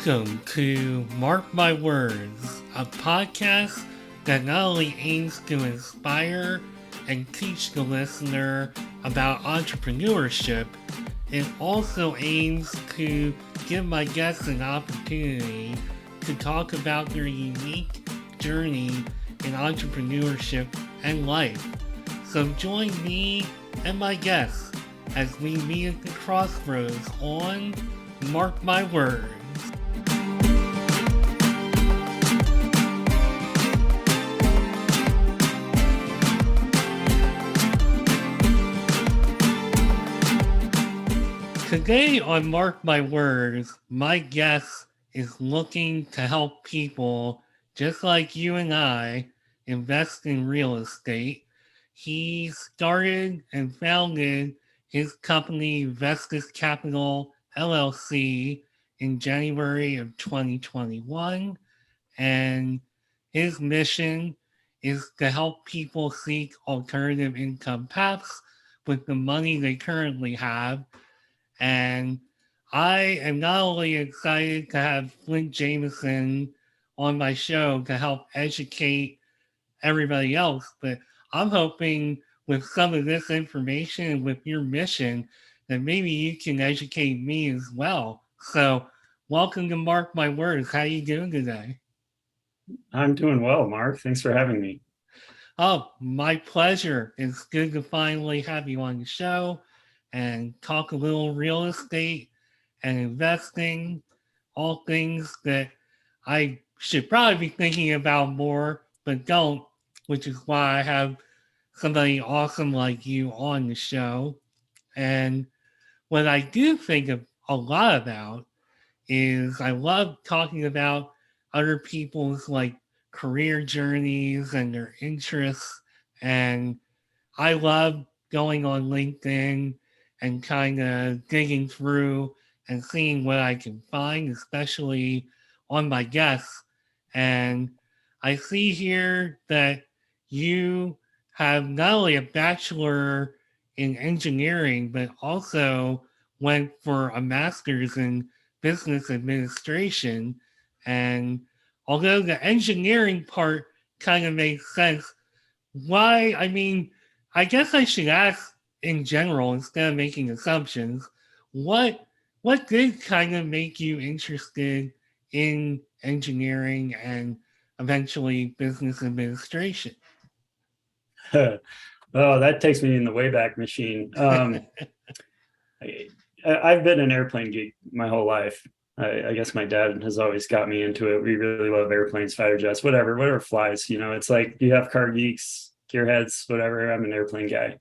Welcome to Mark My Words, a podcast that not only aims to inspire and teach the listener about entrepreneurship, it also aims to give my guests an opportunity to talk about their unique journey in entrepreneurship and life. So join me and my guests as we meet at the crossroads on Mark My Words. Today on Mark My Words, my guest is looking to help people just like you and I invest in real estate. He started and founded his company Vestus Capital LLC in January of 2021, and his mission is to help people seek alternative income paths with the money they currently have. And I am not only excited to have Flint Jamison on my show to help educate everybody else, but I'm hoping with some of this information and with your mission that maybe you can educate me as well. So welcome to Mark My Words. How you doing today? I'm doing well, Mark. Thanks for having me. Oh, my pleasure. It's good to finally have you on the show and talk a little real estate and investing, all things that I should probably be thinking about more, but don't, which is why I have somebody awesome like you on the show. And what I do think of a lot about is I love talking about other people's like career journeys and their interests. And I love going on LinkedIn and kind of digging through and seeing what I can find, especially on my guests. And I see here that you have not only a bachelor in engineering, but also went for a master's in business administration. And although the engineering part kind of makes sense, why? I mean, I guess I should ask in general instead of making assumptions. What did kind of make you interested in engineering and eventually business administration? Oh, that takes me in the Wayback Machine. I've been an airplane geek my whole life. I guess my dad has always got me into it. We really love airplanes, fighter jets, whatever flies. You know, it's like you have car geeks, gearheads, whatever. I'm an airplane guy.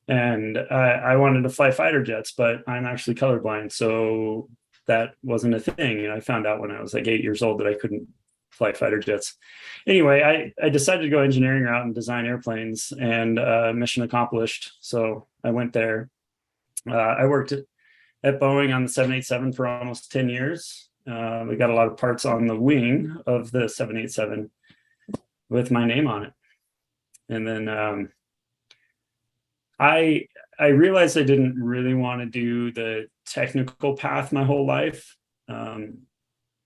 And I wanted to fly fighter jets, but I'm actually colorblind. So that wasn't a thing. And I found out when I was like 8 years old that I couldn't fly fighter jets. Anyway, I decided to go engineering route and design airplanes, and mission accomplished. So I went there. I worked at Boeing on the 787 for almost 10 years. We got a lot of parts on the wing of the 787 with my name on it. And then I realized I didn't really want to do the technical path my whole life.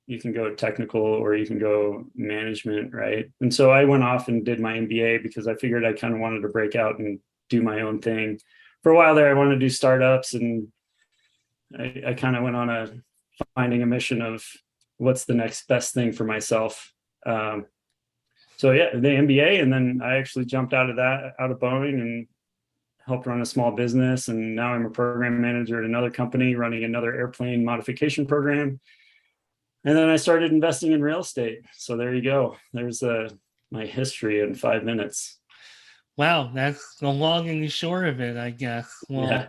You can go technical or you can go management, right? And so I went off and did my MBA because I figured I kind of wanted to break out and do my own thing. For a while there, I wanted to do startups, and I kind of went on finding a mission of what's the next best thing for myself. So yeah, the MBA, and then I actually jumped out of Boeing and helped run a small business, and now I'm a program manager at another company running another airplane modification program. And then I started investing in real estate. So there you go. There's my history in 5 minutes. Wow, that's the long and the short of it, I guess. Well, yeah.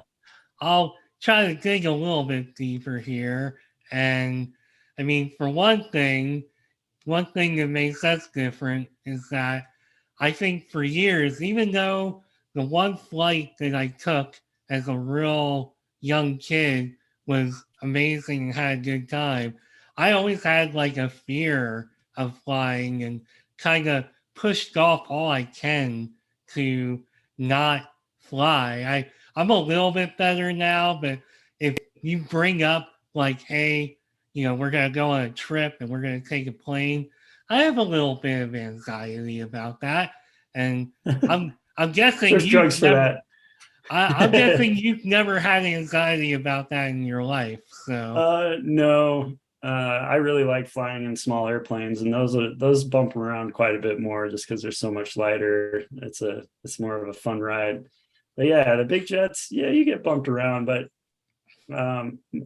I'll try to dig a little bit deeper here. And I mean, for one thing that makes us different is that I think for years, even though the one flight that I took as a real young kid was amazing and had a good time, I always had like a fear of flying and kind of pushed off all I can to not fly. I'm a little bit better now, but if you bring up like, hey, we're going to go on a trip and we're going to take a plane. I have a little bit of anxiety about that. And I'm guessing There's drugs for that. I'm guessing you've never had anxiety about that in your life. So no. I really like flying in small airplanes, and those bump around quite a bit more just because they're so much lighter. It's more of a fun ride. But yeah, the big jets, yeah, you get bumped around, but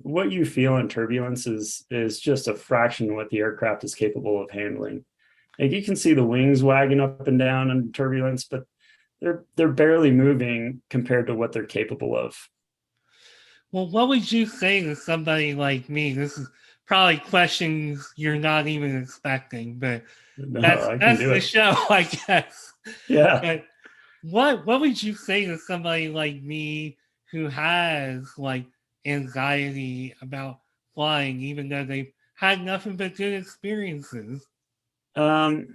what you feel in turbulence is just a fraction of what the aircraft is capable of handling. Like you can see the wings wagging up and down in turbulence, but they're barely moving compared to what they're capable of. Well, what would you say to somebody like me? This is probably questions you're not even expecting, but No, I can that's do the it. show, I guess. Yeah. But what would you say to somebody like me who has like anxiety about flying, even though they've had nothing but good experiences? Um,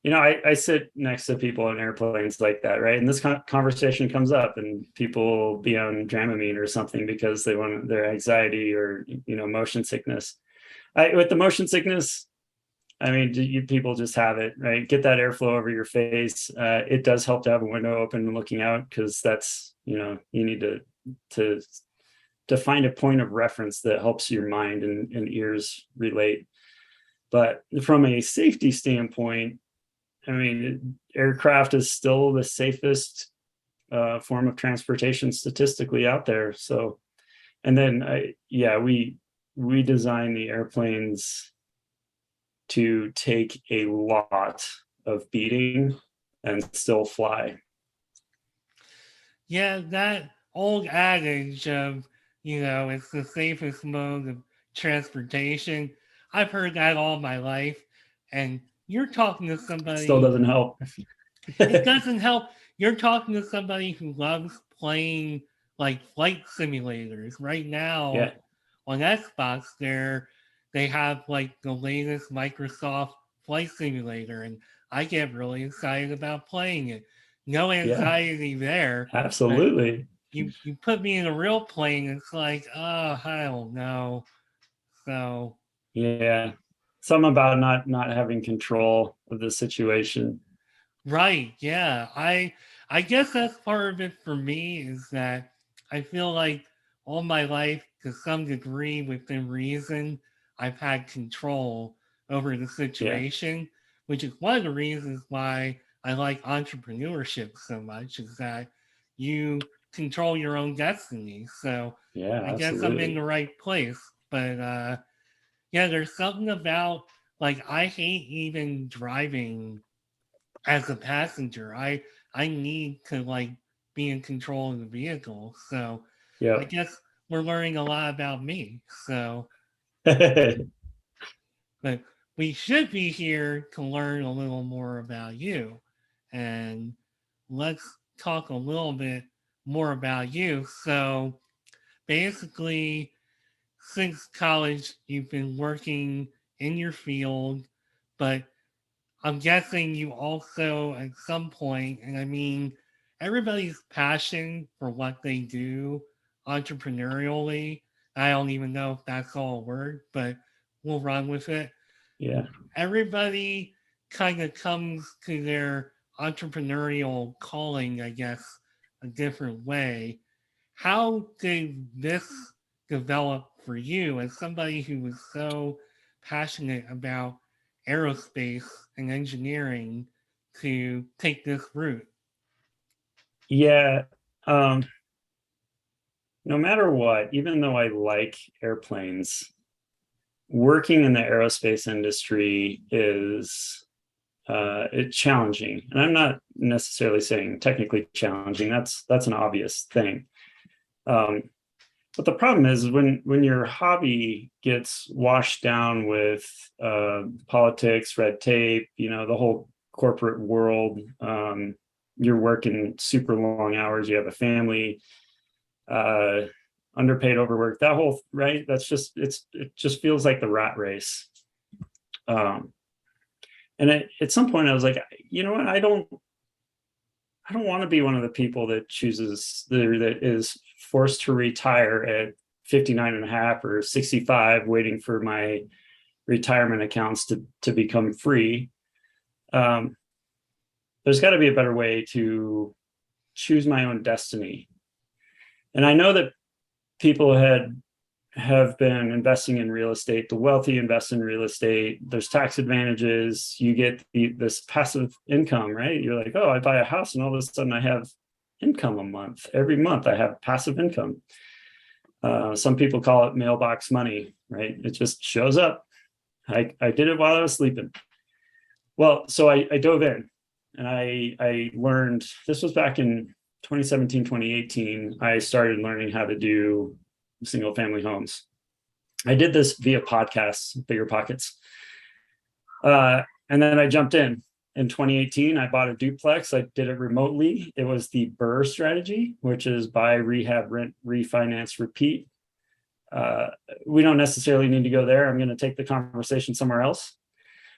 I sit next to people on airplanes like that, right? And this conversation comes up, and people be on Dramamine or something because they want their anxiety or motion sickness. With the motion sickness, I mean, people just have it, right? Get that airflow over your face. It does help to have a window open and looking out, because that's you need to find a point of reference that helps your mind and ears relate. But from a safety standpoint, I mean, aircraft is still the safest form of transportation statistically out there. So, and then we design the airplanes to take a lot of beating and still fly. Yeah, that old adage of, it's the safest mode of transportation. I've heard that all my life. And you're talking to Still somebody, doesn't help. it doesn't help. You're talking to somebody who loves playing like flight simulators. Right now Yeah. on Xbox, they have like the latest Microsoft flight simulator, and I get really excited about playing it. No Yeah, anxiety there. But absolutely. you put me in a real plane, it's like, oh, I don't know. So Yeah. Something about not having control of the situation. right, yeah. I guess that's part of it for me, is that I feel like all my life, to some degree within reason, I've had control over the Yeah. situation, which is one of the reasons why I like entrepreneurship so much, is that you control your own destiny. So Yeah, I guess I'm in absolutely. the right place. But yeah, there's something about, like, I hate even driving as a passenger. I need to like be in control of the vehicle. So I Yep. guess we're learning a lot about me. So, but we should be here to learn a little more about you. And let's talk a little bit more about you. So basically, since college, you've been working in your field, but I'm guessing you also, at some point, and I mean, everybody's passion for what they do entrepreneurially, I don't even know if that's all a word, but we'll run with it. Yeah. Everybody kind of comes to their entrepreneurial calling, I guess, a different way. How did this develop for you as somebody who was so passionate about aerospace and engineering to take this route? Yeah. Um, no matter what, even though I like airplanes, working in the aerospace industry is it's challenging. And I'm not necessarily saying technically challenging. That's an obvious thing. Um, but the problem is when your hobby gets washed down with politics, red tape, the whole corporate world. You're working super long hours. You have a family. Uh, Underpaid, overworked. That whole right. It just feels like the rat race. Um, and at some point, I was like, you know what? I don't want to be one of the people that chooses that is forced to retire at 59 and a half or 65 waiting for my retirement accounts to become free. There's got to be a better way to choose my own destiny. And I know that people have been investing in real estate. The wealthy invest in real estate. There's tax advantages. You get this passive income, right? You're like, oh, I buy a house and all of a sudden I have income a month. Every month I have passive income. Some people call it mailbox money, right? It just shows up. I did it while I was sleeping. Well, so I dove in and I learned, this was back in 2017, 2018. I started learning how to do single family homes. I did this via podcasts, Bigger Pockets. And then I jumped in 2018. I bought a duplex. I did it remotely. It was the BRRRR strategy, which is buy, rehab, rent, refinance, repeat. We don't necessarily need to go there. I'm going to take the conversation somewhere else.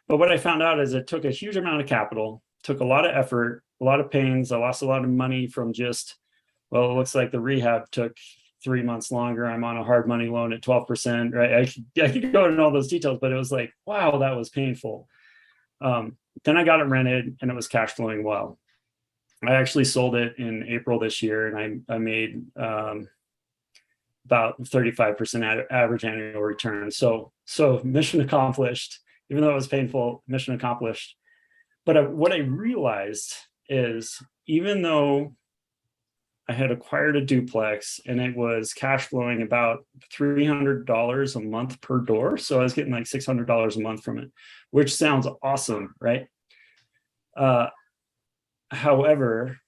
But what I found out is it took a huge amount of capital, took a lot of effort, a lot of pains. I lost a lot of money from just, well, it looks like the rehab took 3 months longer. I'm on a hard money loan at 12%, right? I could go into all those details, but it was like, wow, that was painful. Then I got it rented and it was cash flowing well. I actually sold it in April this year and I made about 35% average annual return. So mission accomplished, even though it was painful, mission accomplished. But what I realized is even though I had acquired a duplex and it was cash flowing about $300 a month per door. So I was getting like $600 a month from it, which sounds awesome, right? However,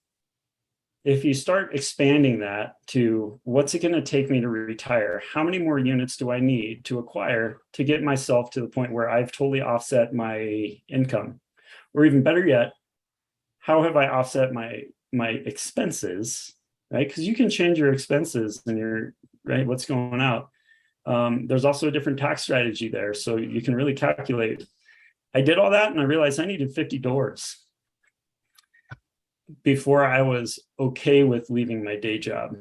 if you start expanding that to what's it going to take me to retire? How many more units do I need to acquire to get myself to the point where I've totally offset my income? Or even better yet, how have I offset my expenses? Right? Because you can change your expenses and your, right, what's going out. There's also a different tax strategy there. So you can really calculate. I did all that and I realized I needed 50 doors before I was okay with leaving my day job.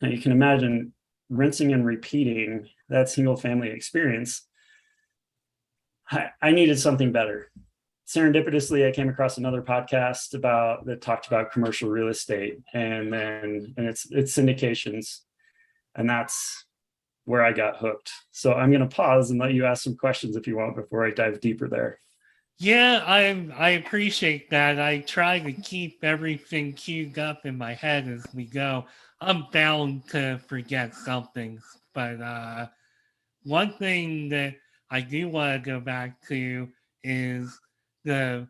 Now you can imagine rinsing and repeating that single family experience. I needed something better. Serendipitously, I came across another podcast that talked about commercial real estate and it's syndications. And that's where I got hooked. So I'm going to pause and let you ask some questions if you want before I dive deeper there. Yeah, I appreciate that. I try to keep everything queued up in my head as we go. I'm bound to forget something, but one thing that I do want to go back to is the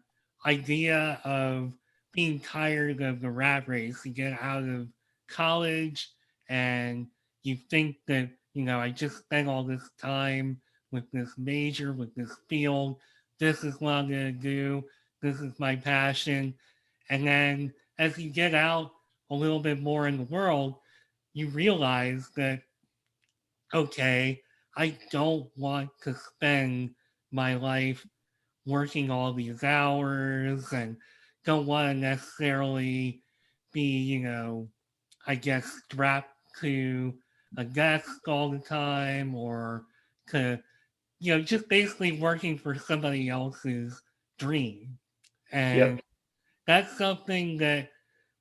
idea of being tired of the rat race. You get out of college and you think that, I just spent all this time with this major, with this field. This is what I'm going to do. This is my passion. And then as you get out a little bit more in the world, you realize that, okay, I don't want to spend my life working all these hours and don't want to necessarily be, I guess, strapped to a desk all the time or to, just basically working for somebody else's dream. And Yep. that's something that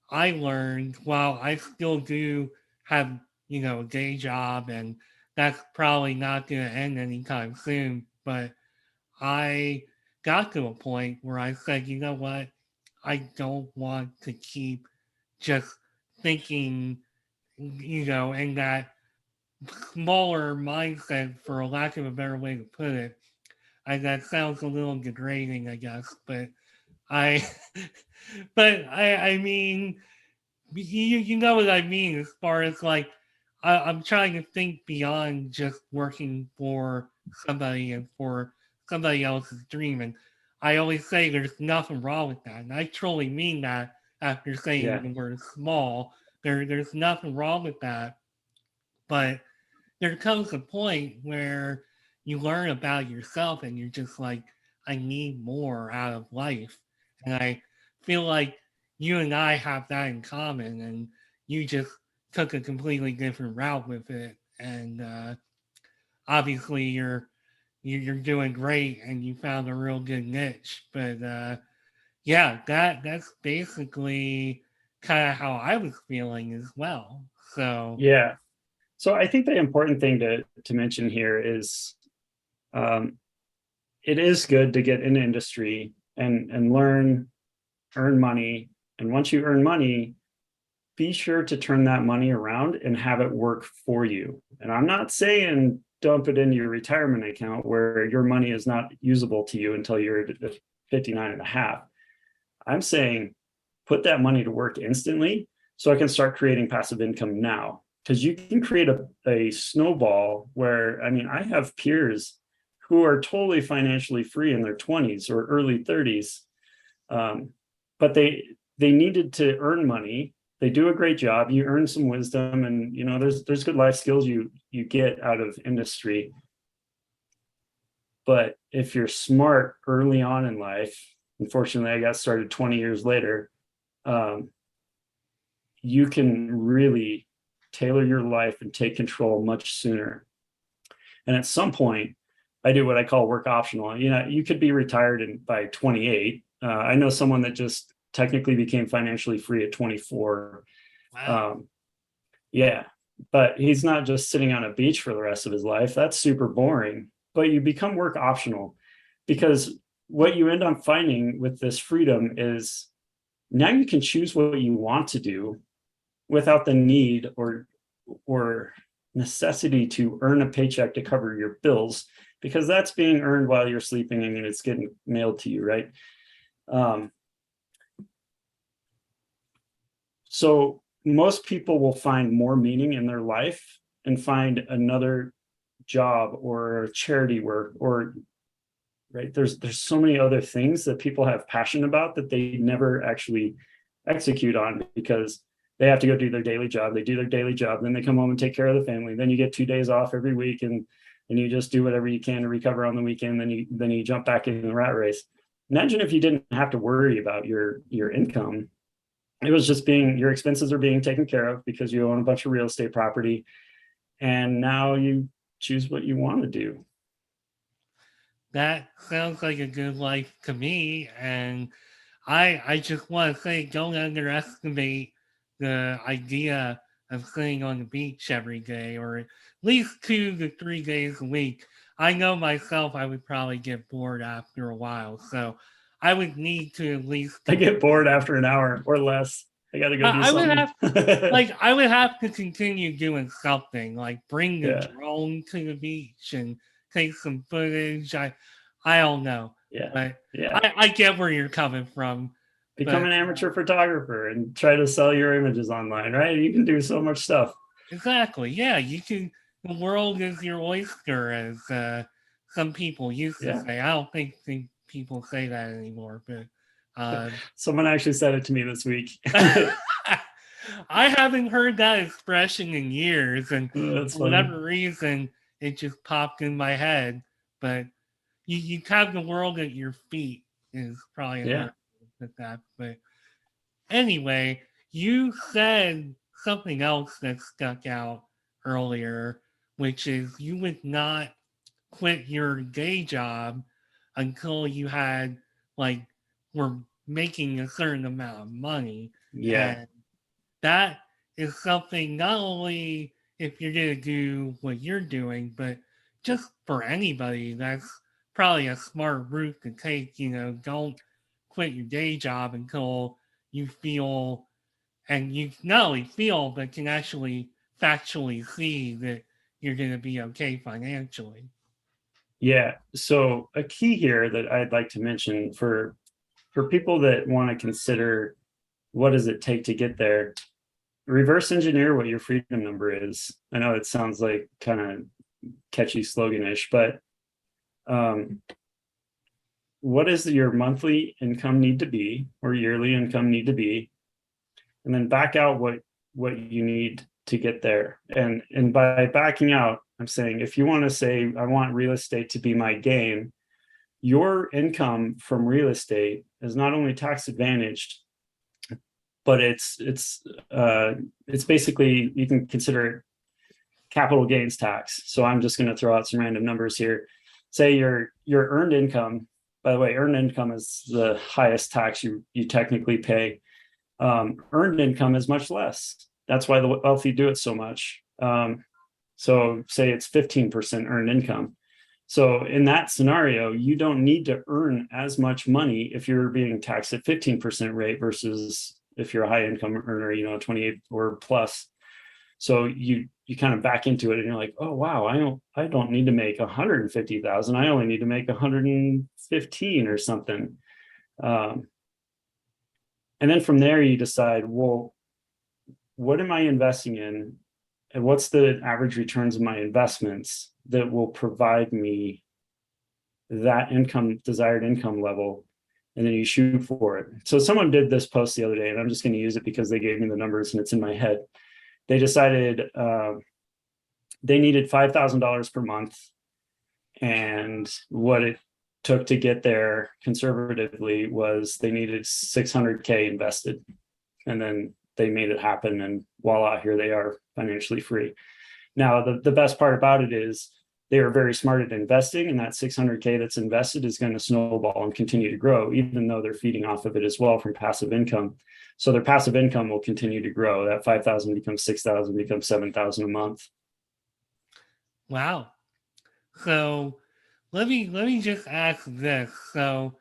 I learned while I still do have, a day job, and that's probably not going to end anytime soon. But I got to a point where I said, you know what? I don't want to keep just thinking, in that smaller mindset, for a lack of a better way to put it. That sounds a little degrading, I guess, but I, I mean, you know what I mean as far as like I'm trying to think beyond just working for somebody and for somebody else's dream. And I always say there's nothing wrong with that. And I truly mean that after saying Yeah. the word small. There's nothing wrong with that. But there comes a point where you learn about yourself and you're just like, I need more out of life. And I feel like you and I have that in common, and you just took a completely different route with it. and obviously you're doing great, and you found a real good niche. But yeah, that's basically kind of how I was feeling as well. So Yeah. So I think the important thing to mention here is um, it is good to get in industry and learn, earn money. And once you earn money, be sure to turn that money around and have it work for you. And I'm not saying dump it into your retirement account where your money is not usable to you until you're 59 and a half. I'm saying put that money to work instantly so I can start creating passive income now. Because you can create a snowball where, I mean, I have peers who are totally financially free in their 20s or early 30s, but they needed to earn money. They do a great job. You earn some wisdom, and you know there's good life skills you get out of industry. But if you're smart early on in life, unfortunately, I got started 20 years later. You can really tailor your life and take control much sooner. And at some point, I do what I call work optional. You know, you could be retired by 28. I know someone that just technically became financially free at 24. wow. Yeah, but he's not just sitting on a beach for the rest of his life. That's super boring. But you become work optional because what you end up finding with this freedom is now you can choose what you want to do without the need or necessity to earn a paycheck to cover your bills, because that's being earned while you're sleeping and it's getting mailed to you, right? So most people will find more meaning in their life and find another job or charity work, or right, there's so many other things that people have passion about that they never actually execute on because they have to go do their daily job. They do their daily job, then they come home and take care of the family. Then you get 2 days off every week, and you just do whatever you can to recover on the weekend. Then you jump back in the rat race. Imagine if you didn't have to worry about your income. It was just your expenses are being taken care of because you own a bunch of real estate property, and now you choose what you want to do. That sounds like a good life to me, and I just want to say, don't underestimate the idea of sitting on the beach every day, or at least 2 to 3 days a week. I know myself, I would probably get bored after a while, so I would need to at least. I get bored after an hour or less. I got to go do something. I would have to continue doing something, like bring the Yeah. drone to the beach and take some footage. I don't know, Yeah. but Yeah. I get where you're coming from. Become an amateur photographer and try to sell your images online, right? You can do so much stuff. Exactly. Yeah, you can. The world is your oyster, as some people used to say. I don't think people say that anymore, but someone actually said it to me this week. I haven't heard that expression in years, and That's for whatever reason, it just popped in my head. But you have the world at your feet is probably another with that. But anyway, you said something else that stuck out earlier, which is you would not quit your day job until you had like were making a certain amount of money. Yeah. And that is something not only if you're going to do what you're doing, but just for anybody, that's probably a smart route to take. You know, don't quit your day job until you feel, and you not only feel, but can actually factually see that you're going to be okay financially. Yeah. So a key here that I'd like to mention for people that want to consider what does it take to get there, reverse engineer what your freedom number is. I know it sounds like kind of catchy sloganish, but what does your monthly income need to be or yearly income need to be, and then back out what you need to get there. And by backing out, I'm saying if you want to say I want real estate to be my game, your income from real estate is not only tax advantaged, but it's basically, you can consider it capital gains tax. So I'm just going to throw out some random numbers here. Say your earned income, by the way, earned income is the highest tax you technically pay. Earned income is much less. That's why the wealthy do it so much. So say it's 15% earned income. So in that scenario, you don't need to earn as much money if you're being taxed at 15% rate versus if you're a high income earner, 28 or plus. So you kind of back into it and you're like, oh wow, I don't need to make 150,000. I only need to make 115 or something. And then from there you decide, well, what am I investing in? And what's the average returns of my investments that will provide me that desired income level? And then you shoot for it. So someone did this post the other day, and I'm just going to use it because they gave me the numbers and it's in my head. They decided they needed $5,000 per month. And what it took to get there conservatively was they needed 600K invested. And then they made it happen, and voila, here they are financially free. Now, the best part about it is they are very smart at investing, and that 600K that's invested is going to snowball and continue to grow, even though they're feeding off of it as well from passive income. So their passive income will continue to grow. That 5,000 becomes 6,000, becomes 7,000 a month. Wow. So let me just ask this. So,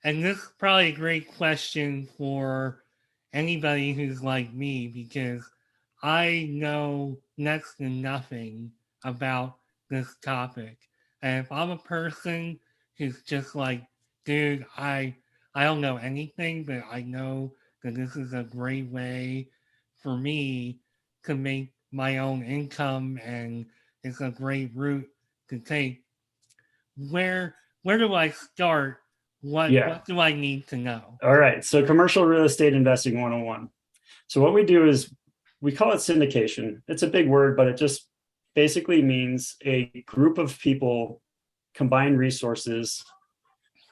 and this is probably a great question for anybody who's like me, because I know next to nothing about this topic. And if I'm a person who's just like, dude, I don't know anything, but I know that this is a great way for me to make my own income, and it's a great route to take. Where do I start? What do I need to know? All right. So commercial real estate investing 101. So what we do is we call it syndication. It's a big word, but it just basically means a group of people combine resources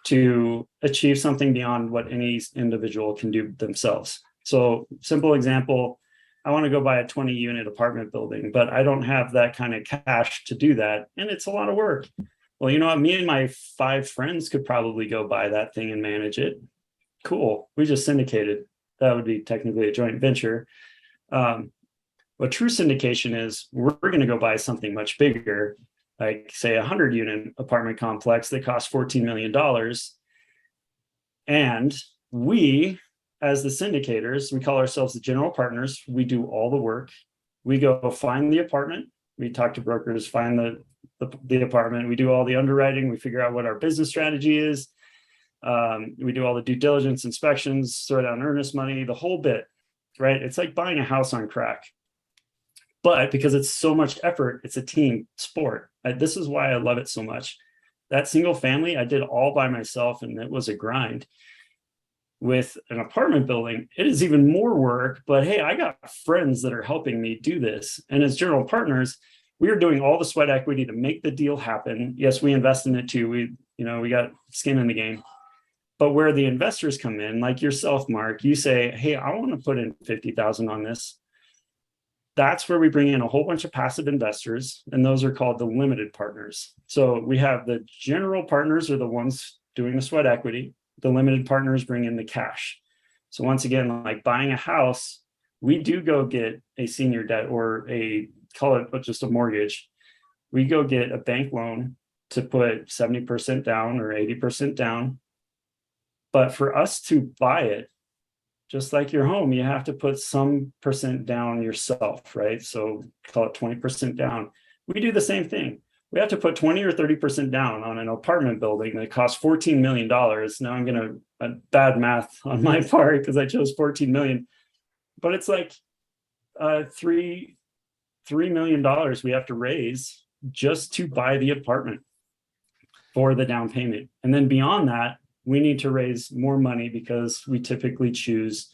to achieve something beyond what any individual can do themselves. So simple example, I want to go buy a 20-unit apartment building, but I don't have that kind of cash to do that. And it's a lot of work. Well, you know what? Me and my 5 friends could probably go buy that thing and manage it. Cool. We just syndicated. That would be technically a joint venture. What true syndication is, we're going to go buy something much bigger, like say a 100-unit apartment complex that costs $14 million. And we, as the syndicators, we call ourselves the general partners. We do all the work. We go find the apartment. We talk to brokers, find the apartment. We do all the underwriting. We figure out what our business strategy is. We do all the due diligence, inspections, throw down earnest money, the whole bit, right? It's like buying a house on crack. But because it's so much effort, it's a team sport. This is why I love it so much. That single family, I did all by myself, and it was a grind. With an apartment building, it is even more work, but hey, I got friends that are helping me do this. And as general partners, we are doing all the sweat equity to make the deal happen. Yes, we invest in it too. We got skin in the game. But where the investors come in, like yourself, Mark, you say, hey, I want to put in 50,000 on this. That's where we bring in a whole bunch of passive investors, and those are called the limited partners. So we have the general partners are the ones doing the sweat equity. The limited partners bring in the cash. So once again, like buying a house, we do go get a senior debt, or call it just a mortgage. We go get a bank loan to put 70% down or 80% down. But for us to buy it, just like your home, you have to put some percent down yourself, right? So call it 20% down. We do the same thing. We have to put 20 or 30% down on an apartment building that costs $14 million. Now I'm going to bad math on my part because I chose 14 million, but it's like $3 million we have to raise just to buy the apartment for the down payment. And then beyond that, we need to raise more money because we typically choose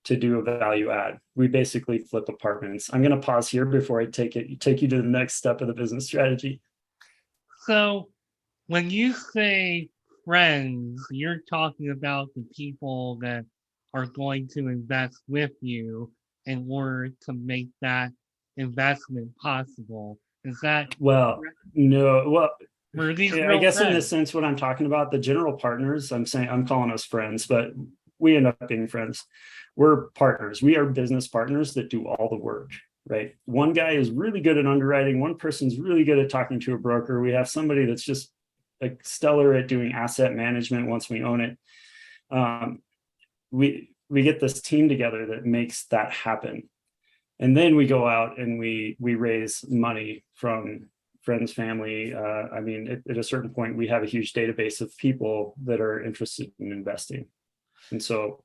to do a value add. We basically flip apartments. I'm going to pause here before I take you to the next step of the business strategy. So when you say friends, you're talking about the people that are going to invest with you in order to make that investment possible. Is that Well, correct? no, well, Or are these I real guess in this friends? sense, what I'm talking about, the general partners, I'm calling us friends, but we end up being friends. We're partners. We are business partners that do all the work, right? One guy is really good at underwriting. One person's really good at talking to a broker. We have somebody that's just like stellar at doing asset management once we own it. Um, we get this team together that makes that happen. And then we go out and we raise money from friends, family. I mean, at a certain point, we have a huge database of people that are interested in investing. And so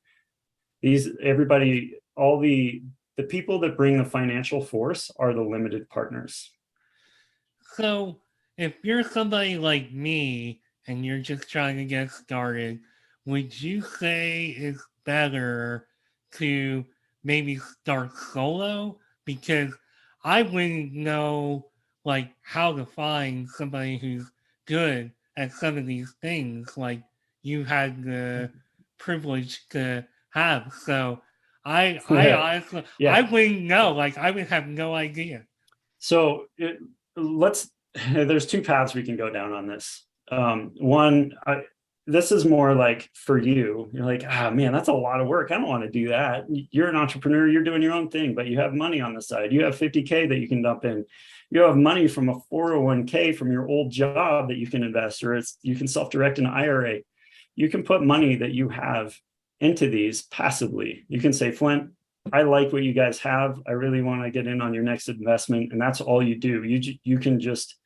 all the people that bring the financial force are the limited partners. So if you're somebody like me and you're just trying to get started, would you say it's better to maybe start solo? Because I wouldn't know like how to find somebody who's good at some of these things like you had the privilege to have. So I honestly I Yeah. wouldn't know. Like I would have no idea. So let's, there's two paths we can go down on this. One, this is more like for you, you're like, ah, man, that's a lot of work. I don't want to do that. You're an entrepreneur, you're doing your own thing, but you have money on the side. You have 50K that you can dump in. You have money from a 401k from your old job that you can invest, or you can self-direct an IRA. You can put money that you have into these passively. You can say, Flint, I like what you guys have. I really want to get in on your next investment. And that's all you do. You can just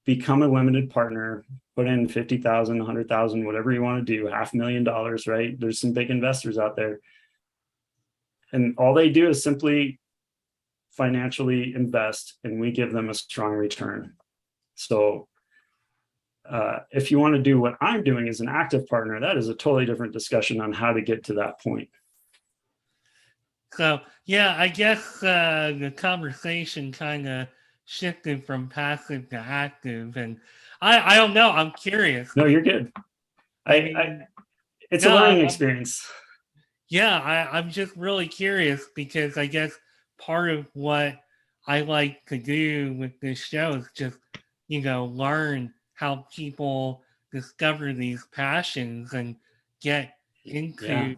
become a limited partner, put in 50,000, 100,000, whatever you want to do, $500,000, right? There's some big investors out there. And all they do is simply financially invest and we give them a strong return. So if you want to do what I'm doing as an active partner, that is a totally different discussion on how to get to that point. So yeah, I guess the conversation kind of shifted from passive to active, and I don't know. I'm curious. No, you're good. I mean, It's a no, learning experience. yeah, I'm just really curious because I guess part of what I like to do with this show is just learn how people discover these passions and get Yeah. into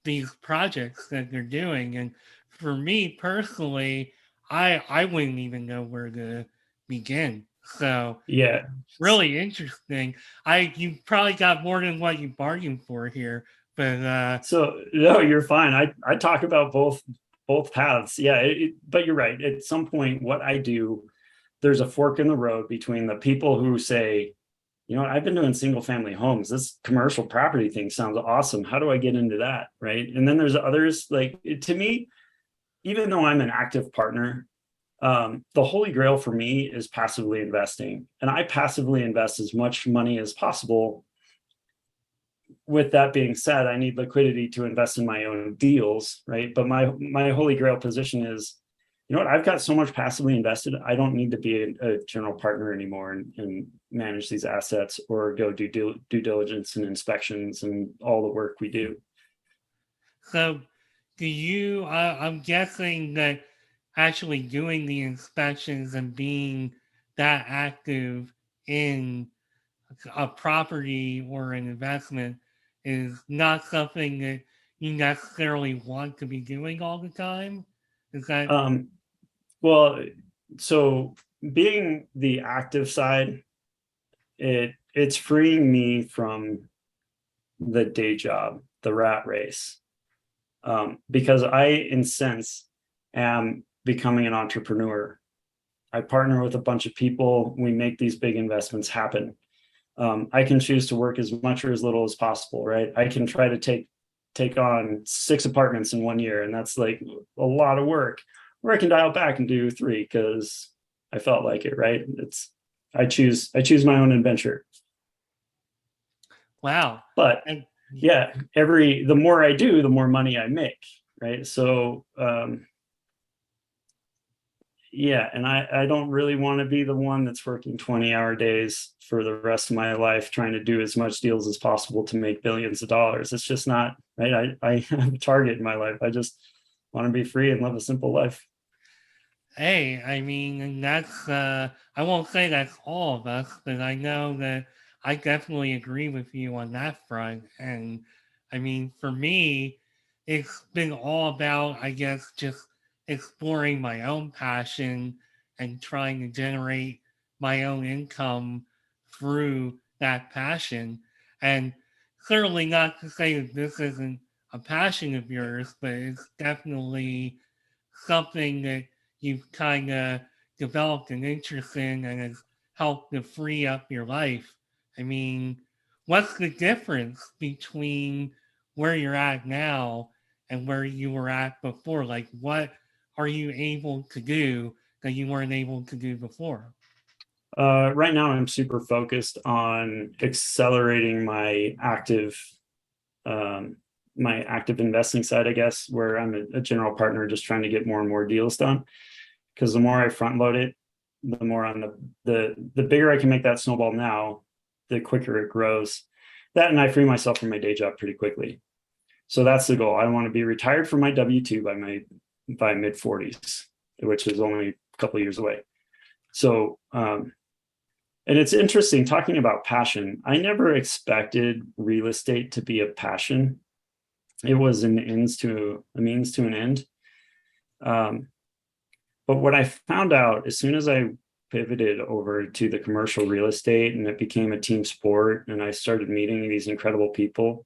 these projects that they're doing. And for me personally, I wouldn't even know where to begin. So Yeah. really interesting. You probably got more than what you bargained for here, but So no, you're fine. I talk about both paths. Yeah, but you're right. At some point, what I do, there's a fork in the road between the people who say, you know, I've been doing single family homes. This commercial property thing sounds awesome. How do I get into that? Right. And then there's others like, to me, even though I'm an active partner, the holy grail for me is passively investing. And I passively invest as much money as possible. With that being said, I need liquidity to invest in my own deals, right? But my holy grail position is, you know what, I've got so much passively invested, I don't need to be a general partner anymore and manage these assets or go do due diligence and inspections and all the work we do. so do you? I'm guessing that actually doing the inspections and being that active in a property or an investment is not something that you necessarily want to be doing all the time. Is that Well, so being the active side, it's freeing me from the day job, the rat race, because I, in sense, am becoming an entrepreneur. I partner with a bunch of people. We make these big investments happen. I can choose to work as much or as little as possible, right? I can try to take on 6 apartments in 1 year, and that's like a lot of work. Or I can dial back and do 3 because I felt like it, right? I choose my own adventure. wow? But And yeah, the more I do, the more money I make, right? So yeah, and I don't really want to be the one that's working 20-hour days for the rest of my life trying to do as much deals as possible to make billions of dollars. It's just not right. I have a target in my life. I just want to be free and live a simple life. Hey, I mean, and that's, I won't say that's all of us, but I know that I definitely agree with you on that front. And I mean, for me, it's been all about, I guess, just exploring my own passion and trying to generate my own income through that passion. And certainly not to say that this isn't a passion of yours, but it's definitely something that you've kind of developed an interest in and has helped to free up your life. I mean, what's the difference between where you're at now and where you were at before? Like, what are you able to do that you weren't able to do before? Right now, I'm super focused on accelerating um, my active investing side, I guess, where I'm a general partner, just trying to get more and more deals done. Because the more I front load it, the more on the bigger I can make that snowball now, the quicker it grows. That, and I free myself from my day job pretty quickly. So that's the goal. I want to be retired from my W-2 by mid 40s, which is only a couple of years away. So and it's interesting talking about passion. I never expected real estate to be a passion. It was a means to an end. Um, but what I found out as soon as I pivoted over to the commercial real estate and it became a team sport and I started meeting these incredible people,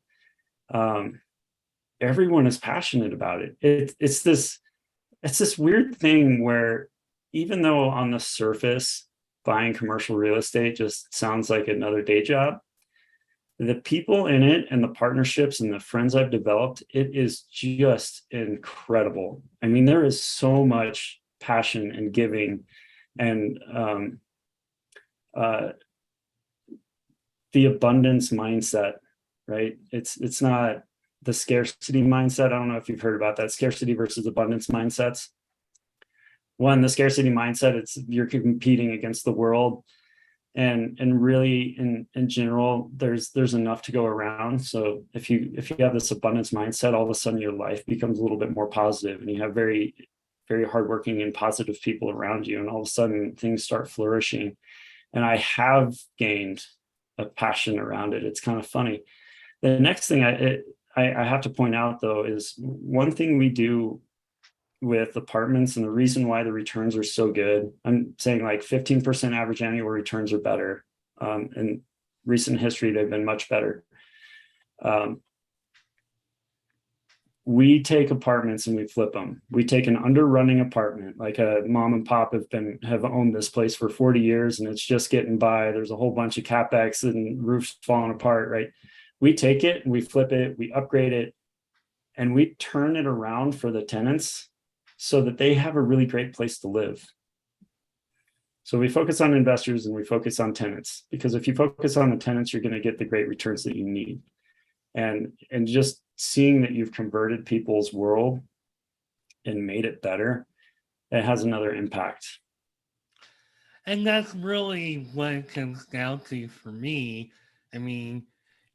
um, everyone is passionate about it. It's this weird thing where even though on the surface buying commercial real estate just sounds like another day job, the people in it and the partnerships and the friends I've developed, it is just incredible. I mean, there is so much passion and giving and uh, the abundance mindset, right? It's not the scarcity mindset. I don't know if you've heard about that, scarcity versus abundance mindsets. One, the scarcity mindset, it's you're competing against the world, and really in general there's enough to go around. So if you have this abundance mindset, all of a sudden your life becomes a little bit more positive and you have very very hardworking and positive people around you, and all of a sudden things start flourishing. And I have gained a passion around it. It's kind of funny. The next thing I have to point out though is one thing we do with apartments, and the reason why the returns are so good, I'm saying like 15% average annual returns are better. In recent history, they've been much better. We take apartments and we flip them. We take an underrunning apartment, like a mom and pop have owned this place for 40 years and it's just getting by. There's a whole bunch of capex and roofs falling apart, right? We take it, we flip it, we upgrade it, and we turn it around for the tenants so that they have a really great place to live. So we focus on investors and we focus on tenants, because if you focus on the tenants, you're going to get the great returns that you need. And just seeing that you've converted people's world and made it better, it has another impact. And that's really what it comes down to for me. I mean,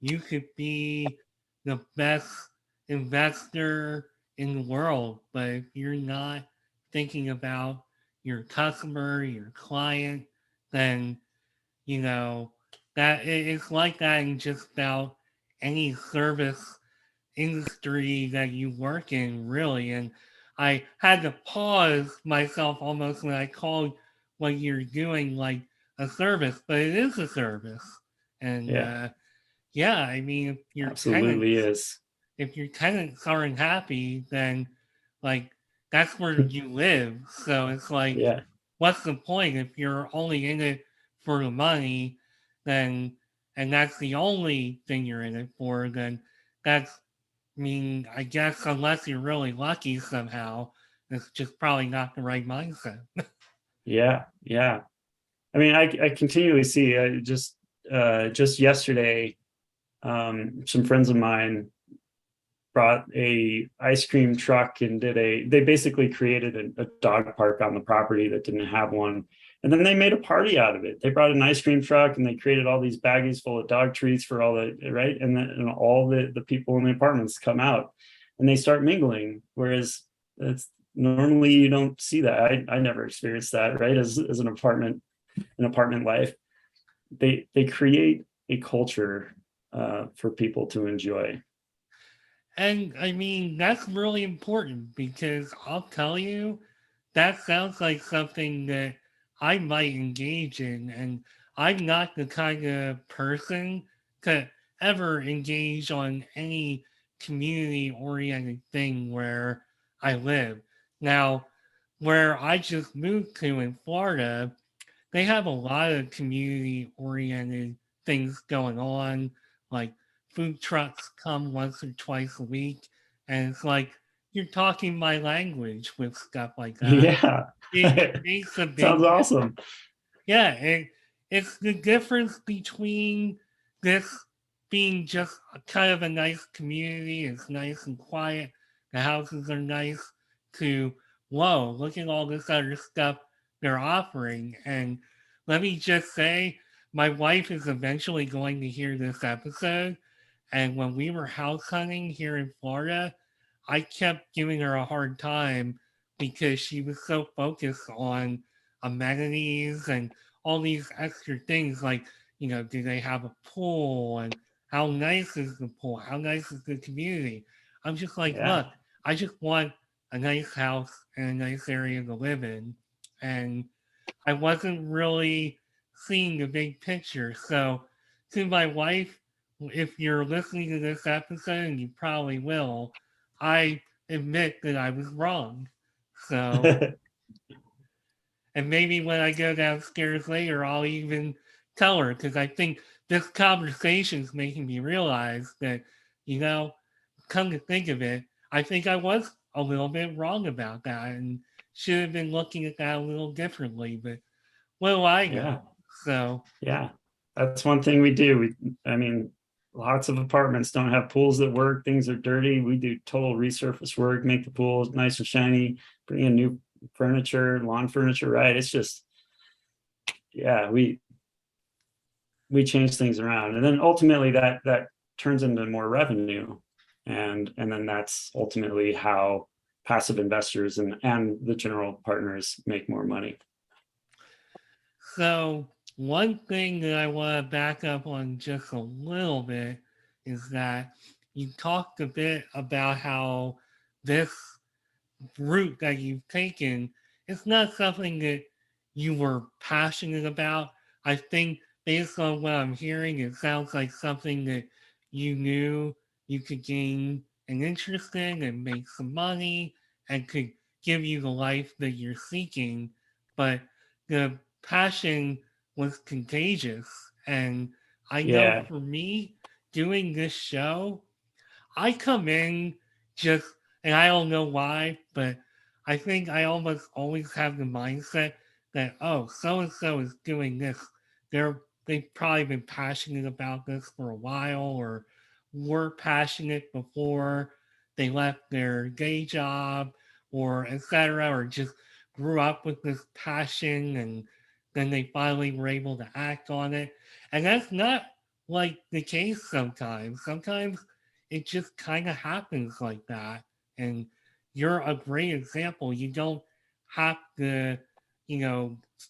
you could be the best investor in the world, but if you're not thinking about your customer, your client, then, you know, it's like that in just about any service industry that you work in, really. And I had to pause myself almost when I called what you're doing like a service, but it is a service. And Yeah, yeah, I mean, absolutely is. if your tenants aren't happy, then like that's where you live. So it's like, Yeah. what's the point if you're only in it for the money? Then and that's the only thing you're in it for. Then that's I mean, I guess unless you're really lucky somehow, it's just probably not the right mindset. Yeah. Yeah. I mean, I continually see just yesterday, some friends of mine brought a ice cream truck and they basically created a dog park on the property that didn't have one. And then they made a party out of it. They brought an ice cream truck and they created all these baggies full of dog treats for all the, right. And then all the people in the apartments come out and they start mingling. Whereas normally you don't see that. I never experienced that, right? As an apartment life, they create a culture for people to enjoy. And I mean, that's really important because I'll tell you, that sounds like something that I might engage in. And I'm not the kind of person to ever engage on any community oriented thing where I live. Now, where I just moved to in Florida, they have a lot of community oriented things going on, like food trucks come once or twice a week, and it's like you're talking my language with stuff like that. Yeah. It makes a big Sounds awesome. yeah, it's the difference between this being just a kind of a nice community, it's nice and quiet, the houses are nice, to whoa, look at all this other stuff they're offering. And let me just say, my wife is eventually going to hear this episode. And when we were house hunting here in Florida, I kept giving her a hard time because she was so focused on amenities and all these extra things like, do they have a pool and how nice is the pool? How nice is the community? I'm just like, Yeah. look, I just want a nice house and a nice area to live in. And I wasn't really seeing the big picture. So, to my wife, if you're listening to this episode, and you probably will, I admit that I was wrong. So, and maybe when I go downstairs later, I'll even tell her because I think this conversation is making me realize that, you know, come to think of it, I think I was a little bit wrong about that and should have been looking at that a little differently. But what do I Yeah. know? So, Yeah. That's one thing we do. I mean, lots of apartments don't have pools that work. Things are dirty. We do total resurface work, make the pools nice and shiny, bring in new furniture, lawn furniture, right? It's just, yeah, we change things around. And then ultimately that turns into more revenue. And then that's ultimately how passive investors and the general partners make more money. so one thing that I want to back up on just a little bit is that you talked a bit about how this route that you've taken is not something that you were passionate about. I think based on what I'm hearing, it sounds like something that you knew you could gain an interest in and make some money and could give you the life that you're seeking. But the passion was contagious. And I know Yeah. for me, doing this show, I come in just, and I don't know why, but I think I almost always have the mindset that, oh, so and so is doing this. They've probably been passionate about this for a while, or were passionate before they left their day job, or etc., or just grew up with this passion and then they finally were able to act on it. And that's not like the case sometimes. Sometimes it just kind of happens like that. And you're a great example. You don't have to,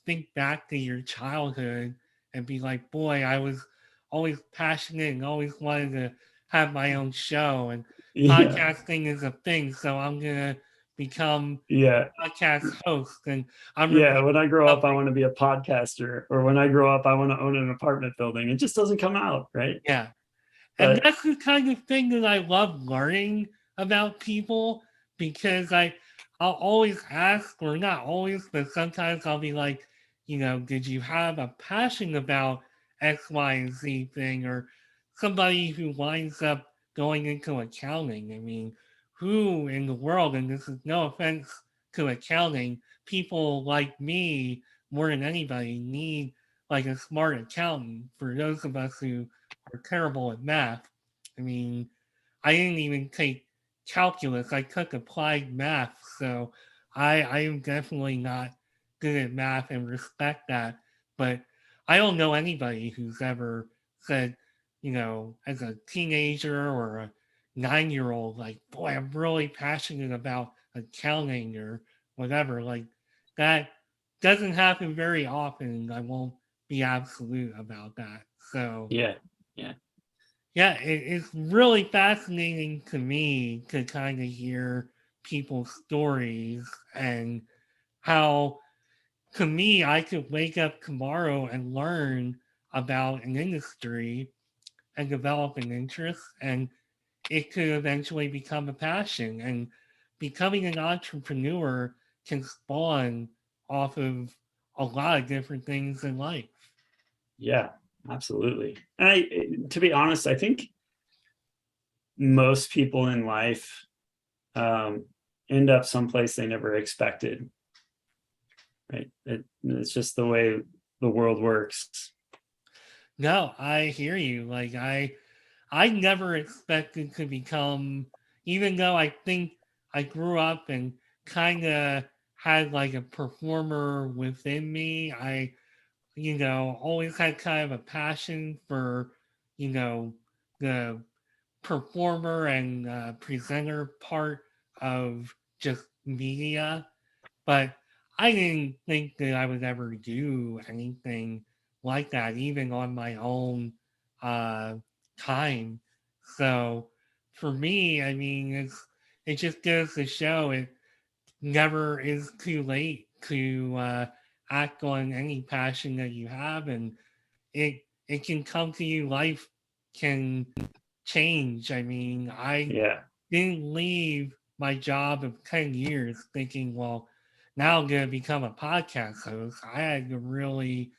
think back to your childhood and be like, boy, I was always passionate and always wanted to have my own show. And Yeah. podcasting is a thing. So I'm going to become Yeah. a podcast host. And I'm Yeah. recording When I grow up, I something. want to be a podcaster, or when I grow up, I want to own an apartment building. It just doesn't come out, right? Yeah. And But that's the kind of thing that I love learning about people because I'll always ask, or not always, but sometimes I'll be like, did you have a passion about X, Y, and Z thing? Or somebody who winds up going into accounting. I mean, who in the world, and this is no offense to accounting, people like me more than anybody need like a smart accountant for those of us who are terrible at math. I mean, I didn't even take calculus. I took applied math, so I am definitely not good at math and respect that. But I don't know anybody who's ever said, as a teenager or a 9-year old, like, boy, I'm really passionate about accounting or whatever. Like that doesn't happen very often. I won't be absolute about that. So Yeah. Yeah. yeah, it's really fascinating to me to kind of hear people's stories and how, to me, I could wake up tomorrow and learn about an industry and develop an interest, and it could eventually become a passion. And becoming an entrepreneur can spawn off of a lot of different things in life. Yeah, absolutely. And to be honest, I think most people in life um, end up someplace they never expected. Right? It's just the way the world works. No, I hear you. Like I never expected to become, even though I think I grew up and kind of had like a performer within me. Always had kind of a passion for, you know, the performer and presenter part of just media. But I didn't think that I would ever do anything like that, even on my own uh, time. So for me, I mean, it just goes to show it never is too late to act on any passion that you have, and it can come to you. Life can change. I mean, I Yeah. didn't leave my job of 10 years thinking, well, now I'm going to become a podcast host. I had to really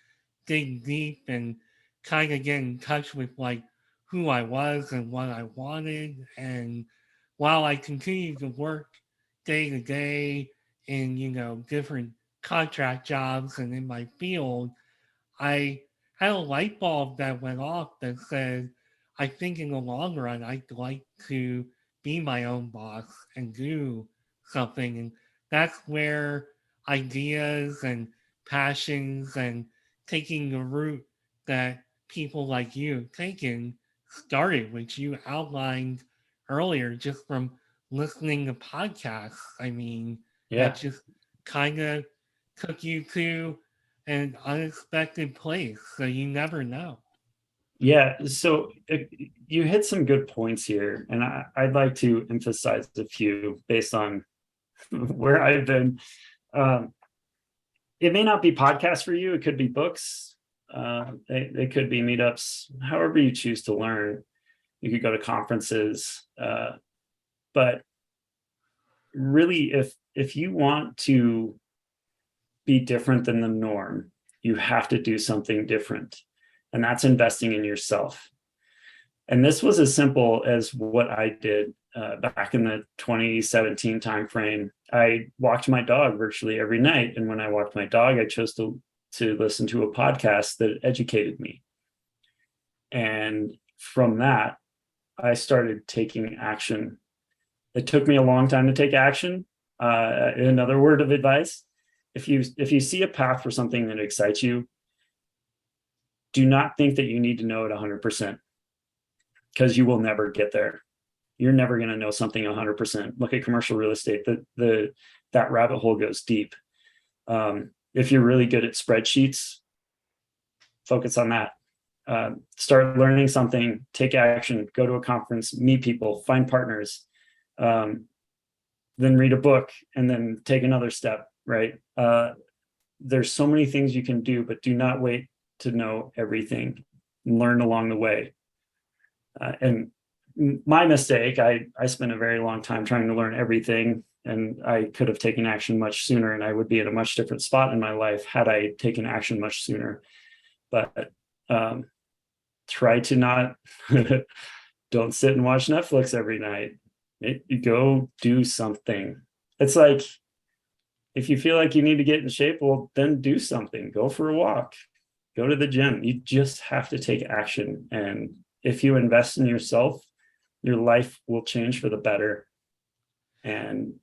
dig deep and kind of get in touch with like who I was and what I wanted. And while I continued to work day to day in, different contract jobs and in my field, I had a light bulb that went off that said, I think in the long run, I'd like to be my own boss and do something. And that's where ideas and passions and taking the route that people like you have taken started, which you outlined earlier just from listening to podcasts. I mean, that Yeah. just kind of took you to an unexpected place, so you never know. Yeah. So you hit some good points here, and I'd like to emphasize a few based on where I've been. Um, it may not be podcasts for you. It could be books. They could be meetups. However you choose to learn. You could go to conferences. But really, if you want to be different than the norm, you have to do something different, and that's investing in yourself. And this was as simple as what I did back in the 2017 timeframe. I walked my dog virtually every night, and when I walked my dog, I chose to listen to a podcast that educated me. And from that, I started taking action. It took me a long time to take action. Another word of advice: if you see a path for something that excites you, do not think that you need to know it 100%, because you will never get there. You're never going to know something 100%. Look at commercial real estate. That rabbit hole goes deep. If you're really good at spreadsheets, focus on that. Start learning something, take action, go to a conference, meet people, find partners, then read a book, and then take another step, right? There's so many things you can do, but do not wait to know everything. Learn along the way. And my mistake, I spent a very long time trying to learn everything, and I could have taken action much sooner, and I would be in a much different spot in my life had I taken action much sooner. But try to not don't sit and watch Netflix every night. Go do something. It's like, if you feel like you need to get in shape, well, then do something. Go for a walk, go to the gym. You just have to take action. And if you invest in yourself, your life will change for the better. And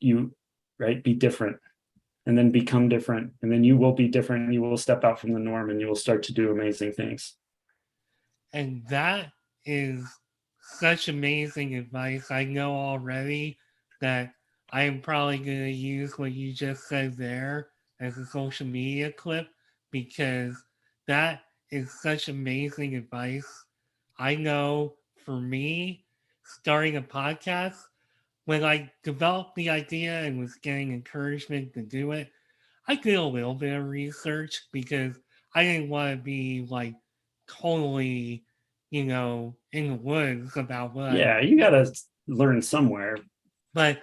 be different, and then become different. And then you will be different. You will step out from the norm, and you will start to do amazing things. And that is such amazing advice. I know already that I am probably going to use what you just said there as a social media clip because that is such amazing advice. I know for me, starting a podcast, when I developed the idea and was getting encouragement to do it, I did a little bit of research because I didn't want to be like totally, in the woods about what I'm Yeah, you got to learn somewhere. but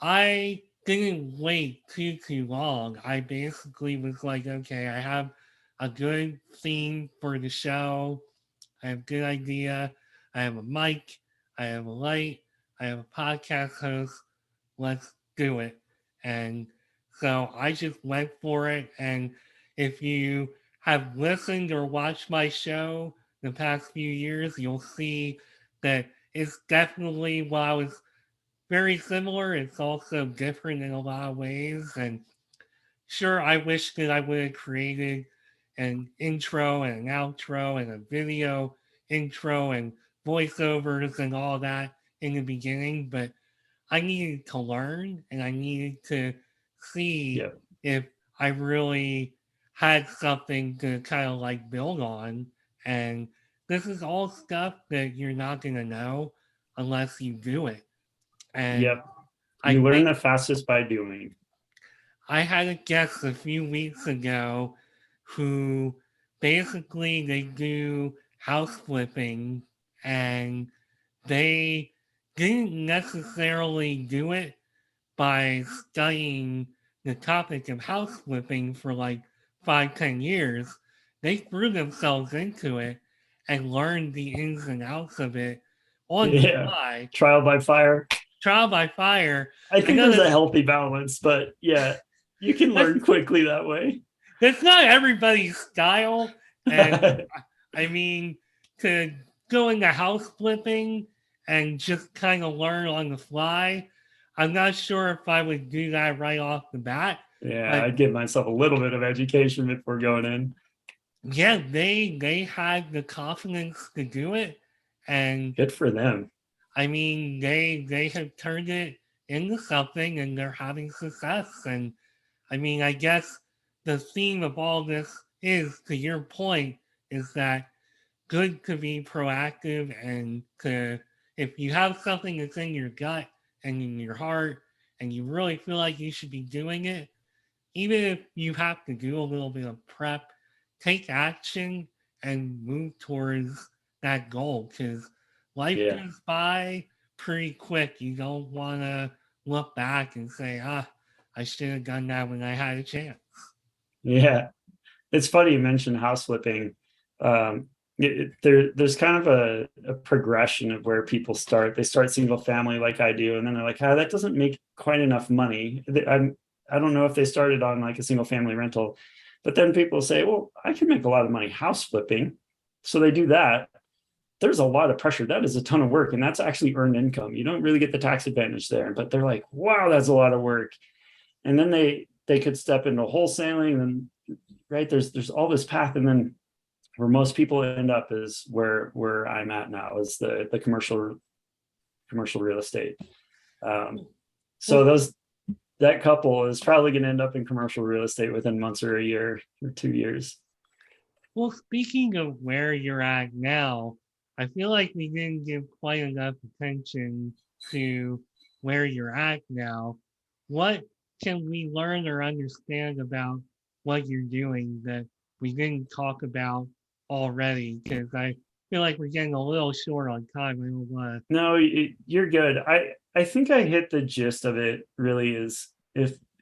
I didn't wait too long. I basically was like, okay, I have a good theme for the show. I have a good idea. I have a mic. I have a light. I have a podcast host. Let's do it. And so I just went for it. And if you have listened or watched my show the past few years, you'll see that it's definitely what I was very similar. It's also different in a lot of ways. And sure, I wish that I would have created an intro and an outro and a video intro and voiceovers and all that in the beginning, but I needed to learn and I needed to see Yeah. if I really had something to kind of like build on. And this is all stuff that you're not going to know unless you do it. And Yep. I You learn think the fastest by doing. I had a guest a few weeks ago who basically they do house flipping and they didn't necessarily do it by studying the topic of house flipping for like 5, 10 years. They threw themselves into it and learned the ins and outs of it on the Yeah. fly, Trial by fire. trial by fire. I I think know there's a that's healthy balance, but yeah, you can that's learn quickly that way. It's not everybody's style. And I mean, to go into house flipping and just kind of learn on the fly, I'm not sure if I would do that right off the bat. Yeah, But I'd give myself a little bit of education before going in. yeah, they had the confidence to do it. And Good for them. I mean, they have turned it into something and they're having success. And I mean, I guess the theme of all this is, to your point, is that good to be proactive and to, if you have something that's in your gut and in your heart and you really feel like you should be doing it, even if you have to do a little bit of prep, take action and move towards that goal because life Yeah. goes by pretty quick. You don't want to look back and say, I should have done that when I had a chance. Yeah. It's funny you mentioned house flipping. There's kind of a progression of where people start. They start single family like I do, and then they're like, that doesn't make quite enough money. I don't know if they started on like a single family rental, but then people say, well, I can make a lot of money house flipping. So they do that. There's a lot of pressure. That is a ton of work, and that's actually earned income. You don't really get the tax advantage there, but they're like, wow, that's a lot of work. And then they could step into wholesaling, and right there's all this path, and then where most people end up is where I'm at now, is the commercial real estate. So Well, that couple is probably going to end up in commercial real estate within months or a year or 2 years. well, speaking of where you're at now, I feel like we didn't give quite enough attention to where you're at now. What can we learn or understand about what you're doing that we didn't talk about already? Because I feel like we're getting a little short on time. I don't want to. No, you're good. I think I hit the gist of it. Really, is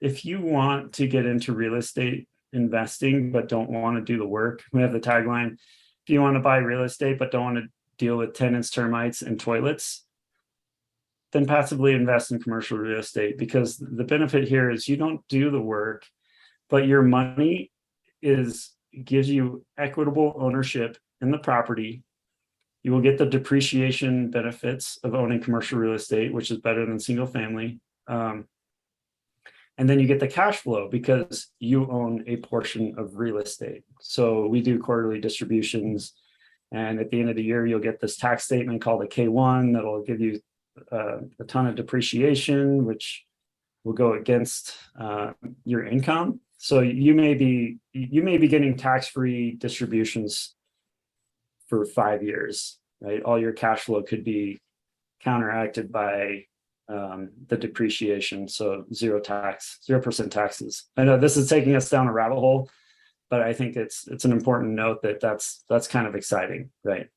if you want to get into real estate investing but don't want to do the work, we have the tagline: if you want to buy real estate but don't want to deal with tenants, termites, and toilets, then passively invest in commercial real estate, because the benefit here is you don't do the work, but your money is gives you equitable ownership in the property. You will get the depreciation benefits of owning commercial real estate, which is better than single family. And then you get the cash flow because you own a portion of real estate. So we do quarterly distributions. And at the end of the year, you'll get this tax statement called a K1 that'll give you a ton of depreciation, which will go against your income. So you may be getting tax-free distributions for 5 years, right? All your cash flow could be counteracted by the depreciation. So 0% taxes. I know this is taking us down a rabbit hole, but I think it's an important note that's kind of exciting, right?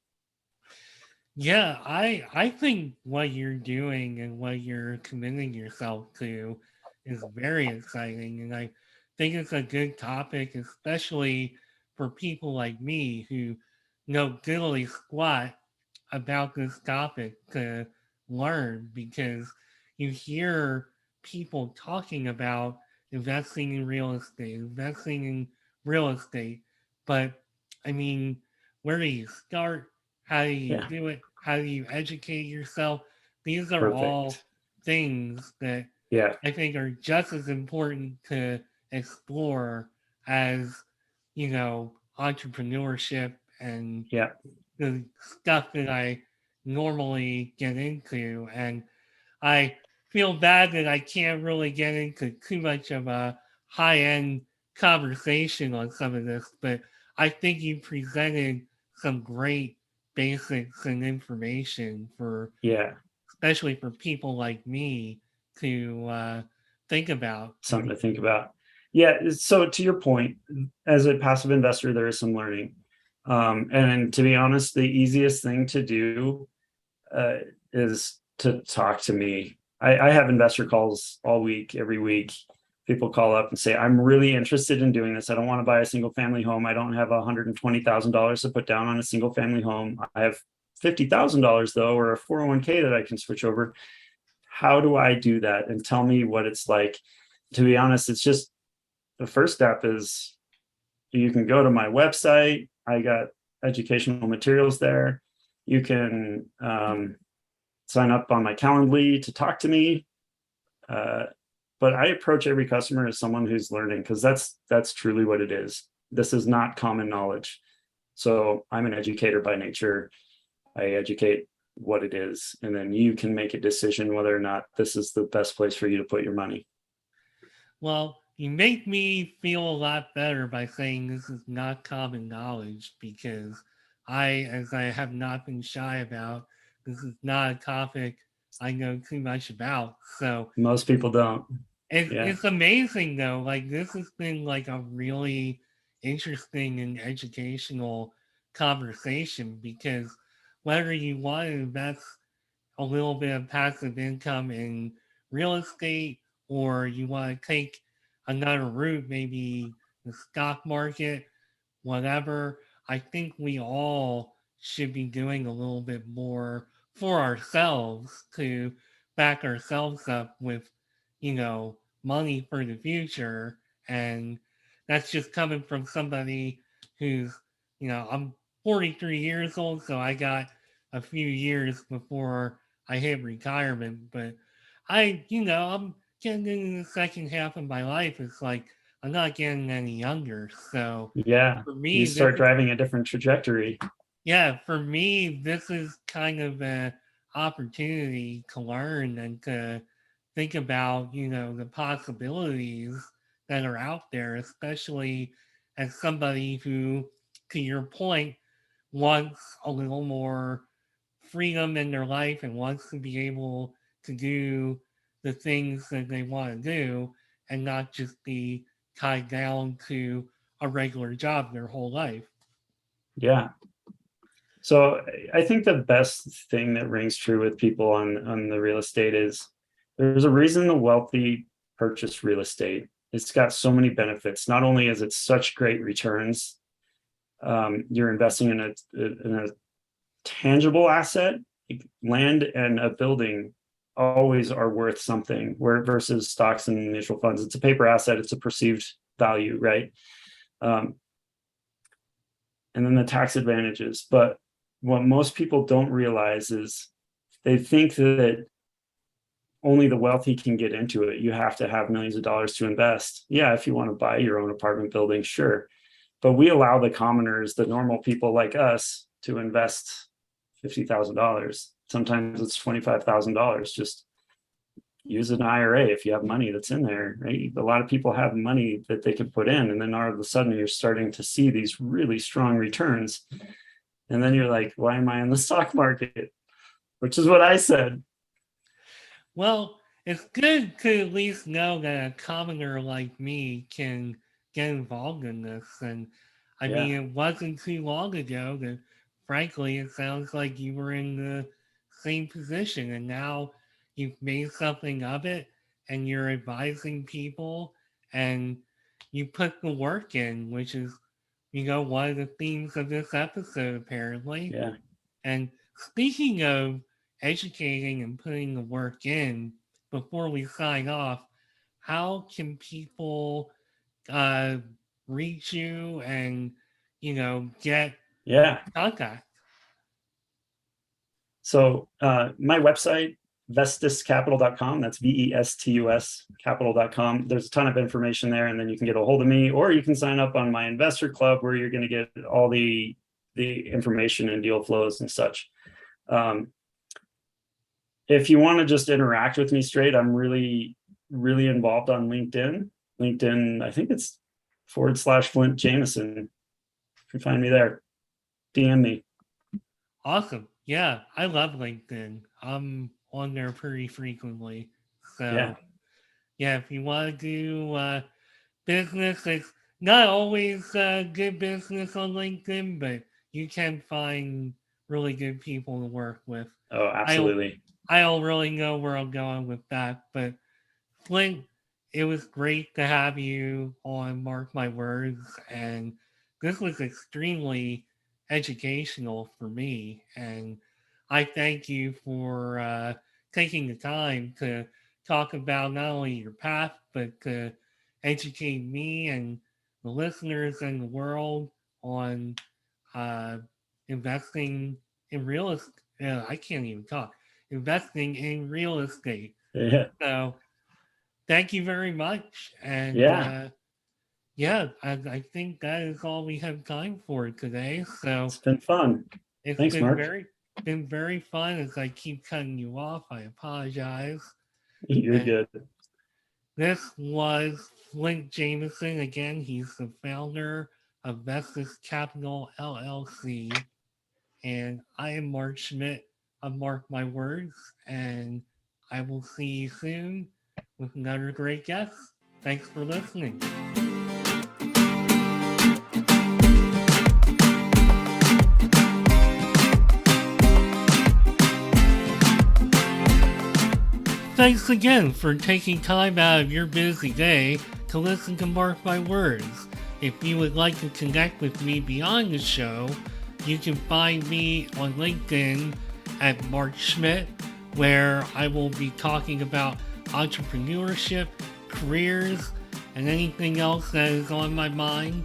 Yeah, I think what you're doing and what you're committing yourself to is very exciting, and I think it's a good topic, especially for people like me who know diddly squat about this topic to learn, because you hear people talking about investing in real estate, but I mean, where do you start? How do you Yeah, do it? How do you educate yourself? These are all perfect. things that Yeah, I think are just as important to explore as, entrepreneurship and yeah. the stuff that I normally get into. And I feel bad that I can't really get into too much of a high end conversation on some of this, but I think you presented some great basics and information for, Yeah, especially for people like me to think about. something to think about. Yeah, so to your point, as a passive investor, there is some learning. And to be honest, the easiest thing to do uh, is to talk to me. I have investor calls all week, every week. People call up and say, I'm really interested in doing this. I don't want to buy a single family home. I don't have $120,000 to put down on a single family home. I have $50,000 though, or a 401k that I can switch over. How do I do that? And tell me what it's like. To be honest, it's just the first step is you can go to my website. I got educational materials there. You can sign up on my Calendly to talk to me. But I approach every customer as someone who's learning, because that's truly what it is. This is not common knowledge. So I'm an educator by nature. I educate what it is, and then you can make a decision whether or not this is the best place for you to put your money. Well, you make me feel a lot better by saying this is not common knowledge, because as I have not been shy about, this is not a topic I know too much about. So Most people don't. Yeah. it's amazing though. Like, this has been like a really interesting and educational conversation, because whether you want to invest a little bit of passive income in real estate, or you want to take another route, maybe the stock market, whatever, I think we all should be doing a little bit more for ourselves to back ourselves up with, money for the future. And that's just coming from somebody who's, I'm 43 years old, so I got a few years before I hit retirement. But I'm getting into the second half of my life. It's like I'm not getting any younger. So Yeah. for You me, start driving a different trajectory. this is kind of an opportunity to learn and to think about, the possibilities that are out there, especially as somebody who, to your point, wants a little more freedom in their life and wants to be able to do the things that they want to do and not just be tied down to a regular job their whole life. Yeah. So I think the best thing that rings true with people on the real estate is there's a reason the wealthy purchase real estate. It's got so many benefits. Not only is it such great returns, you're investing in a tangible asset. Land and a building always are worth something, where versus stocks and mutual funds, it's a paper asset, it's a perceived value, right? Um, and then the tax advantages. But what most people don't realize is they think that only the wealthy can get into it. You have to have millions of dollars to invest. Yeah, if you want to buy your own apartment building, sure. But we allow the commoners, the normal people like us, to invest $50,000. Sometimes it's $25,000, just use an IRA if you have money that's in there, right? A lot of people have money that they could put in, and then all of a sudden you're starting to see these really strong returns. And then you're like, why am I in the stock market? Which is what I said. Well, it's good to at least know that a commoner like me can get involved in this. And I mean, Yeah. it wasn't too long ago that, frankly, it sounds like you were in the same position. And now you've made something of it and you're advising people and you put the work in, which is, one of the themes of this episode, apparently. Yeah. And speaking of educating and putting the work in, before we sign off, how can people uh, reach you and, get Yeah. contact? So my website, vestuscapital.com, that's VESTUS capital.com. There's a ton of information there, and then you can get a hold of me, or you can sign up on my investor club where you're going to get all the information and deal flows and such. If you want to just interact with me straight, I'm really, really involved on LinkedIn. LinkedIn, I think it's /Flint Jamison. You can find me there. DM me. Awesome. Yeah, I love LinkedIn. I'm on there pretty frequently. So, yeah, if you want to do business, it's not always good business on LinkedIn, but you can find really good people to work with. Oh, absolutely. I don't really know where I'm going with that, but Flint, it was great to have you on Mark My Words, and this was extremely educational for me, and I thank you for taking the time to talk about not only your path, but to educate me and the listeners and the world on uh, investing in real estate. I can't even talk. Investing in real estate. Yeah. So thank you very much. And I think that is all we have time for today. So It's been fun. it's Thanks, Mark. been very fun. As I keep cutting you off, I apologize. You're good. This was Flint Jamison. Again, he's the founder of Vestus Capital LLC. And I am Mark Schmidt of Mark My Words. And I will see you soon with another great guest. Thanks for listening. Thanks again for taking time out of your busy day to listen to Mark My Words. If you would like to connect with me beyond the show, you can find me on LinkedIn at Mark Schmidt, where I will be talking about entrepreneurship, careers, and anything else that is on my mind.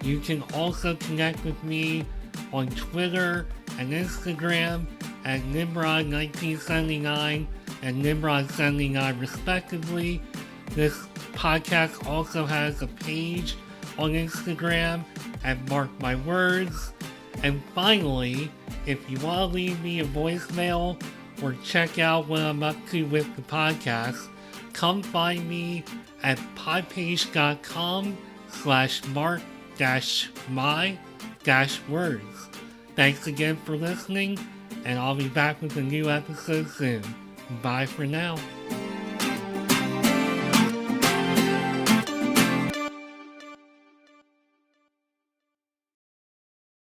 You can also connect with me on Twitter and Instagram at Nimrod1979 and Nimrod79 respectively. This podcast also has a page on Instagram at Mark My Words. And finally, if you want to leave me a voicemail or check out what I'm up to with the podcast, come find me at podpage.com/mark-my-words. Thanks again for listening, and I'll be back with a new episode soon. Bye for now.